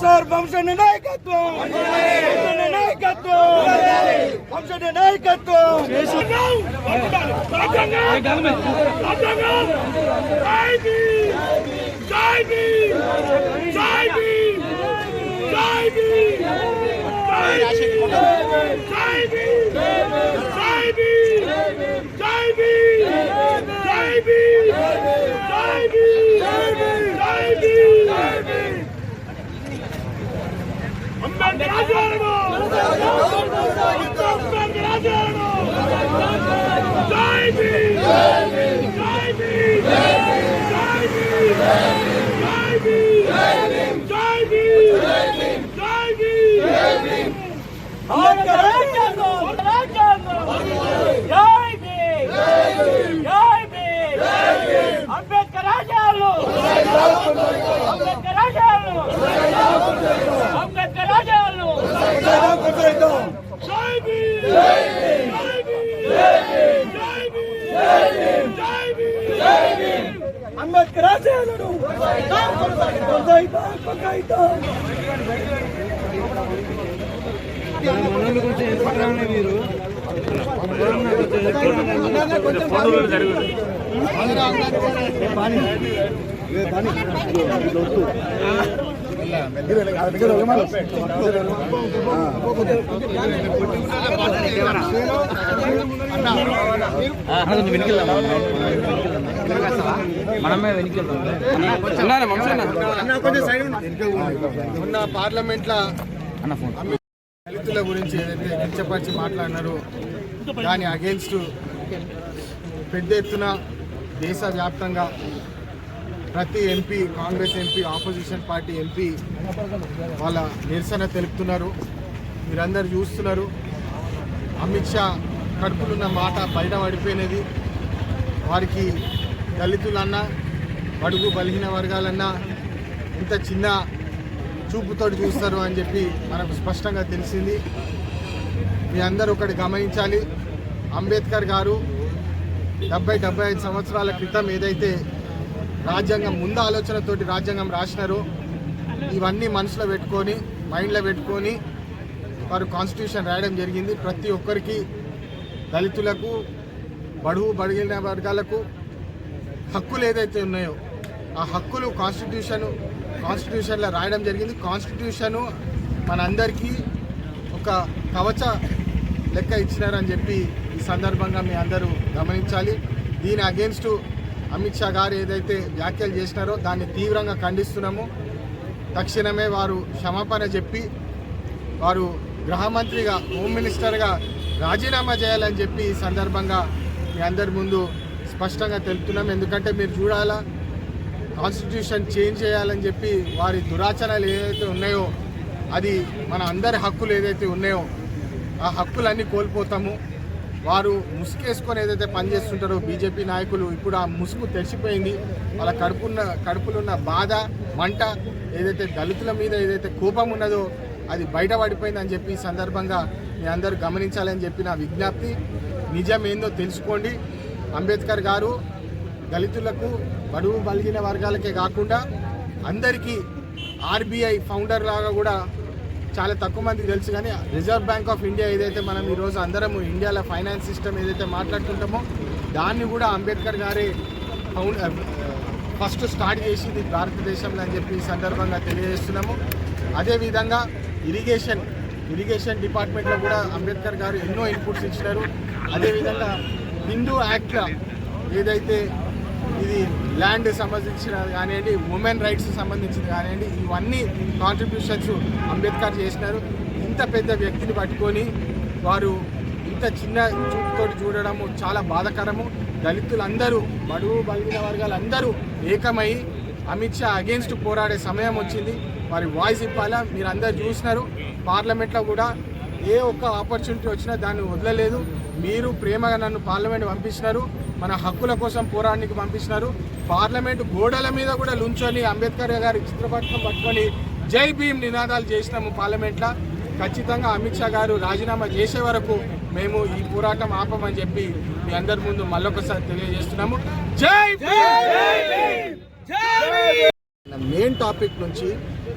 Sir వంశన నాయకత్వం, వంశన నాయకత్వం. అంబేద్కర్ ఆశయాలను మీరు మనమే మొన్న పార్లమెంట్ లో దళితుల గురించి ఏదైతే కించపరిచి మాట్లాడినారో దాని అగేన్స్ట్ పెద్ద ఎత్తున దేశవ్యాప్తంగా ప్రతి MP, Congress MP, opposition party MP వాళ్ళ నిరసన తెలుపుతున్నారు. మీరందరూ చూస్తున్నారు. అమిత్ షా కడుపులున్న మాట బయట పడిపోయినది. వారికి దళితులన్నా, బడుగు బలహీన వర్గాలన్నా ఇంత చిన్న చూపుతోటి చూస్తారు అని చెప్పి మనకు స్పష్టంగా తెలిసింది. మీ అందరూ ఒకటి గమనించాలి. అంబేద్కర్ గారు 70-75 సంవత్సరాల క్రితం ఏదైతే రాజ్యాంగం ముందు ఆలోచనతోటి రాజ్యాంగం రాసినారో ఇవన్నీ మనసులో పెట్టుకొని, మైండ్లో పెట్టుకొని వారు కాన్స్టిట్యూషన్ రాయడం జరిగింది. ప్రతి ఒక్కరికి, దళితులకు, బడుగు బడిగిన వర్గాలకు హక్కులు ఏదైతే ఉన్నాయో ఆ హక్కులు కాన్స్టిట్యూషన్లో రాయడం జరిగింది. కాన్స్టిట్యూషను మనందరికీ ఒక కవచ లెక్క ఇచ్చినారని చెప్పి ఈ సందర్భంగా మీ అందరూ గమనించాలి. దీని అగేన్స్ట్ అమిత్ షా గారు ఏదైతే వ్యాఖ్యలు చేసినారో దాన్ని తీవ్రంగా ఖండిస్తున్నాము. తక్షణమే వారు క్షమాపణ చెప్పి వారు గృహమంత్రిగా, హోమ్ మినిస్టర్గా రాజీనామా చేయాలని చెప్పి ఈ సందర్భంగా మీ అందరి ముందు స్పష్టంగా తెలుపుతున్నాం. ఎందుకంటే మీరు చూడాలా, కాన్స్టిట్యూషన్ చేంజ్ చేయాలని చెప్పి వారి దురాచరణలు ఏదైతే ఉన్నాయో అది మన అందరి హక్కులు ఏదైతే ఉన్నాయో ఆ హక్కులన్నీ కోల్పోతాము. వారు ముసుగేసుకొని ఏదైతే పనిచేస్తుంటారో బీజేపీ నాయకులు, ఇప్పుడు ఆ ముసుగు తెరిచిపోయింది. వాళ్ళ కడుపులున్న బాధ, మంట ఏదైతే దళితుల మీద ఏదైతే కోపం ఉన్నదో అది బయటపడిపోయిందని చెప్పి ఈ సందర్భంగా మీ అందరూ గమనించాలని చెప్పి నా విజ్ఞప్తి. నిజం ఏందో తెలుసుకోండి. అంబేద్కర్ గారు దళితులకు, బడుగు బలిగిన వర్గాలకే కాకుండా అందరికీ ఆర్బీఐ ఫౌండర్ లాగా కూడా చాలా తక్కువ మందికి తెలుసు. కానీ రిజర్వ్ బ్యాంక్ ఆఫ్ ఇండియా ఏదైతే మనం ఈరోజు అందరము ఇండియాలో ఫైనాన్స్ సిస్టమ్ ఏదైతే మాట్లాడుకుంటామో దాన్ని కూడా అంబేద్కర్ గారే ఫస్ట్ స్టార్ట్ చేసింది భారతదేశంలో అని చెప్పి ఈ సందర్భంగా తెలియజేస్తున్నాము. అదేవిధంగా ఇరిగేషన్ డిపార్ట్మెంట్లో కూడా అంబేద్కర్ గారు ఎన్నో ఇన్పుట్స్ ఇచ్చినారు. అదేవిధంగా హిందూ యాక్ట్ ఏదైతే ఇది ల్యాండ్ సంబంధించిన కానివ్వండి, ఉమెన్ రైట్స్ సంబంధించింది కానివ్వండి, ఇవన్నీ కాంట్రిబ్యూషన్స్ అంబేద్కర్ చేసినారు. ఇంత పెద్ద వ్యక్తిని పట్టుకొని వారు ఇంత చిన్న చూపుతోటి చూడడము చాలా బాధాకరము. దళితులందరూ, బడుగు బలిగిన వర్గాలందరూ ఏకమై అమిత్ షా అగేన్స్ట్ పోరాడే సమయం వచ్చింది. వారి వాయిస్ ఇవ్వాలా. మీరు అందరు చూసినారు, పార్లమెంట్లో కూడా ఏ ఒక్క ఆపర్చునిటీ వచ్చినా దాన్ని వదలలేదు. మీరు ప్రేమగా నన్ను పార్లమెంట్ పంపించినారు, మన హక్కుల కోసం పోరాటానికి పంపించినారు. పార్లమెంట్ గోడల మీద కూడా లుంచొని అంబేద్కర్ గారి చిత్రపటం పట్టుకొని జై భీమ్ నినాదాలు చేసినాము పార్లమెంట్లో. ఖచ్చితంగా అమిత్ షా గారు రాజీనామా చేసే వరకు మేము ఈ పోరాటం ఆపమని చెప్పి మీ అందరి ముందు మళ్ళొకసారి తెలియజేస్తున్నాము. జై భీమ్. మెయిన్ టాపిక్ నుంచి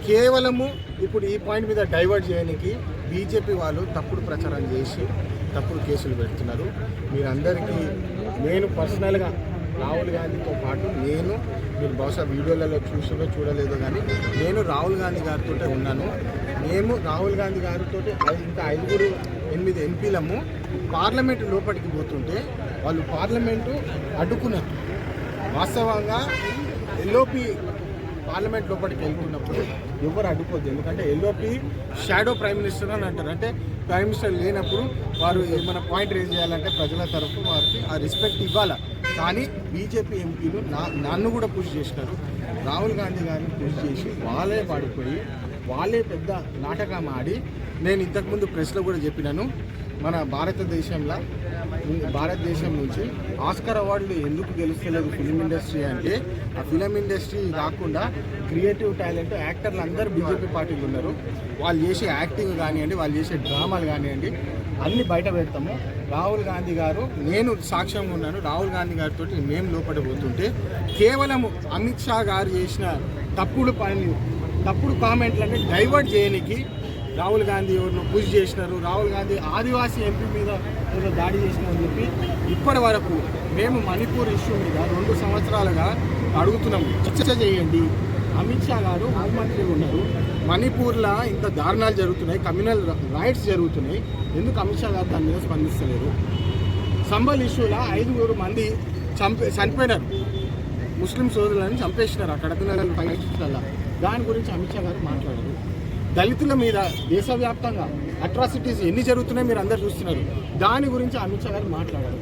కేవలము ఇప్పుడు ఈ పాయింట్ మీద డైవర్ట్ చేయడానికి బీజేపీ వాళ్ళు తప్పుడు ప్రచారం చేసి తప్పుడు కేసులు పెడుతున్నారు. మీరందరికీ నేను పర్సనల్గా రాహుల్ గాంధీతో పాటు మీరు బహుశా వీడియోలలో చూడలేదో కానీ నేను రాహుల్ గాంధీ గారితో ఉన్నాను. మేము రాహుల్ గాంధీ గారితో ఇంకా 8 ఎంపీలము పార్లమెంటు లోపలికి పోతుంటే వాళ్ళు పార్లమెంటు అడ్డుకున్నారు. వాస్తవంగా ఎల్ఓపి పార్లమెంట్ లోపలికి వెళ్తున్నప్పుడు ఎవరు అడ్డుకోవద్దు. ఎందుకంటే ఎల్ఓపి షాడో ప్రైమ్ మినిస్టర్ అని అంటారు. అంటే ప్రైమ్ మినిస్టర్ లేనప్పుడు వారు ఏమైనా పాయింట్ రేజ్ చేయాలంటే ప్రజల తరఫు వారికి ఆ రెస్పెక్ట్ ఇవ్వాలి. కానీ బీజేపీ ఎంపీలు నన్ను కూడా పుష్ చేసినారు. రాహుల్ గాంధీ గారిని పుష్ చేసి వాళ్ళే పడిపోయి వాళ్ళే పెద్ద నాటకం ఆడి, నేను ఇంతకుముందు ప్రెస్లో కూడా చెప్పినాను, మన భారతదేశం నుంచి ఆస్కార్ అవార్డులు ఎందుకు గెలుస్తలేదు ఫిలిం ఇండస్ట్రీ అంటే, ఆ ఫిలిం ఇండస్ట్రీ కాకుండా క్రియేటివ్ టాలెంట్ యాక్టర్లు అందరూ బీజేపీ పార్టీలు ఉన్నారు. వాళ్ళు చేసే యాక్టింగ్ కానివ్వండి, వాళ్ళు చేసే డ్రామాలు కానివ్వండి, అన్నీ బయట పెడతాము. రాహుల్ గాంధీ గారు, నేను సాక్ష్యంగా ఉన్నాను, రాహుల్ గాంధీ గారితో మేము లోపడిపోతుంటే కేవలం అమిత్ షా గారు చేసిన తప్పుడు కామెంట్లని డైవర్ట్ చేయడానికి రాహుల్ గాంధీ ఎవరిని పుష్ చేసినారు. రాహుల్ గాంధీ ఆదివాసీ ఎంపీ మీద ఏదో దాడి చేసినారని చెప్పి ఇప్పటి వరకు మేము మణిపూర్ ఇష్యూ మీద 2 సంవత్సరాలుగా అడుగుతున్నాము, చర్చ చేయండి. అమిత్ షా గారు హోంమంత్రి ఉన్నారు, మణిపూర్లో ఇంత దారుణాలు జరుగుతున్నాయి, కమ్యూనల్ రైట్స్ జరుగుతున్నాయి, ఎందుకు అమిత్ షా గారు దాని మీద స్పందిస్తలేరు? సంబల్ ఇష్యూలో 5 మంది చనిపోయినారు, ముస్లిం సోదరులను చంపేసినారు అక్కడ పిల్లలు ఫైట్లలో. దాని గురించి అమిత్ షా గారు మాట్లాడారు. దళితుల మీద దేశవ్యాప్తంగా అట్రాసిటీస్ ఎన్ని జరుగుతున్నాయి మీరు అందరు చూస్తున్నారు, దాని గురించి అమిత్ షా గారు మాట్లాడారు.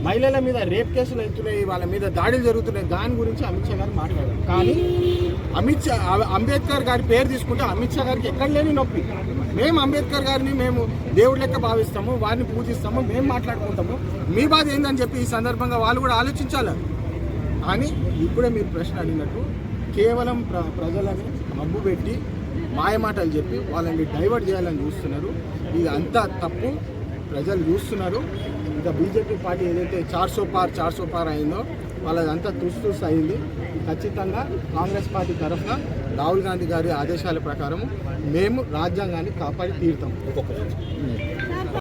మహిళల మీద రేప్ కేసులు అవుతున్నాయి, వాళ్ళ మీద దాడులు జరుగుతున్నాయి, దాని గురించి అమిత్ షా గారు మాట్లాడారు. కానీ అంబేద్కర్ గారి పేరు తీసుకుంటే అమిత్ షా గారికి ఎక్కడ లేని నొప్పి. మేము అంబేద్కర్ గారిని మేము దేవుడి లెక్క భావిస్తాము, వారిని పూజిస్తాము, మేము మాట్లాడుకుంటాము. మీ బాధ ఏందని చెప్పి ఈ సందర్భంగా వాళ్ళు కూడా ఆలోచించాలి. కానీ ఇప్పుడే మీరు ప్రశ్న అడిగినట్టు కేవలం ప్రజలని మబ్బు పెట్టి మాయమాటలు చెప్పి వాళ్ళని డైవర్ట్ చేయాలని చూస్తున్నారు. ఇది అంతా తప్పు, ప్రజలు చూస్తున్నారు. ఇంకా బీజేపీ పార్టీ ఏదైతే 400 పార్ అయిందో వాళ్ళదంతా తుస్తూస్ అయింది. ఖచ్చితంగా కాంగ్రెస్ పార్టీ తరఫున రాహుల్ గాంధీ గారి ఆదేశాల ప్రకారం మేము రాజ్యాంగాన్ని కాపాడి తీరుతాం.